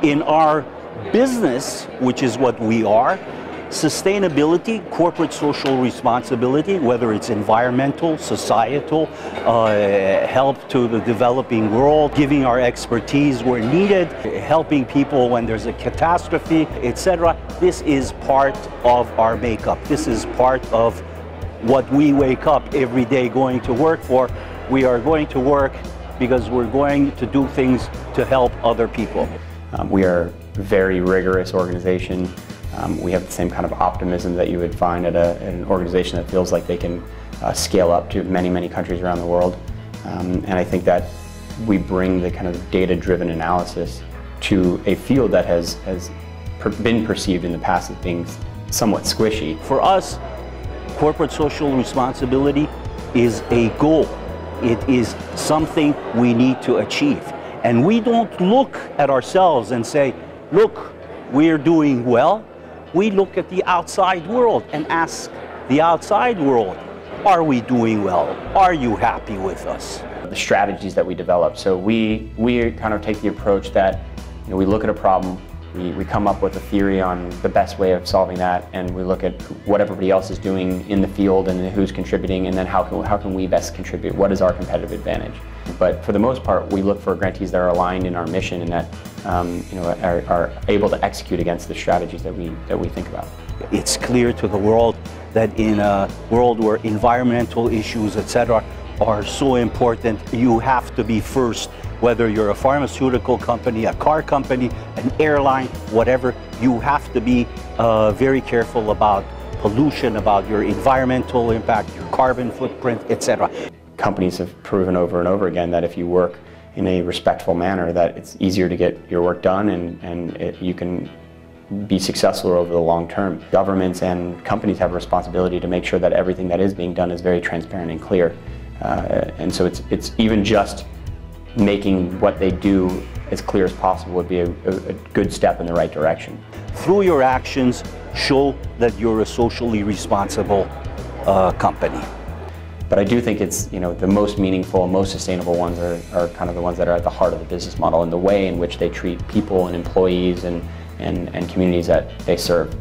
In our business, which is what we are, sustainability, corporate social responsibility, whether it's environmental, societal, help to the developing world, giving our expertise where needed, helping people when there's a catastrophe, etc. This is part of our makeup. This is part of what we wake up every day going to work for. We are going to work because we're going to do things to help other people. We are a very rigorous organization. We have the same kind of optimism that you would find at an organization that feels like they can scale up to many, many countries around the world. And I think that we bring the kind of data-driven analysis to a field that has been perceived in the past as being somewhat squishy. For us, corporate social responsibility is a goal. It is something we need to achieve. And we don't look at ourselves and say, look, we're doing well. We look at the outside world and ask the outside world, are we doing well? Are you happy with us? The strategies that we develop. So we kind of take the approach that we look at a problem, we come up with a theory on the best way of solving that, and we look at what everybody else is doing in the field and who's contributing, and then how can we best contribute? What is our competitive advantage? But for the most part, we look for grantees that are aligned in our mission and that are able to execute against the strategies that we think about. It's clear to the world that in a world where environmental issues, etc., are so important, you have to be first. Whether you're a pharmaceutical company, a car company, an airline, whatever, you have to be very careful about pollution, about your environmental impact, your carbon footprint, etc. Companies have proven over and over again that if you work in a respectful manner, that it's easier to get your work done and you can be successful over the long term. Governments and companies have a responsibility to make sure that everything that is being done is very transparent and clear. And so it's even just making what they do as clear as possible would be a good step in the right direction. Through your actions, show that you're a socially responsible company. But I do think it's, the most meaningful, most sustainable ones are kind of the ones that are at the heart of the business model and the way in which they treat people and employees and communities that they serve.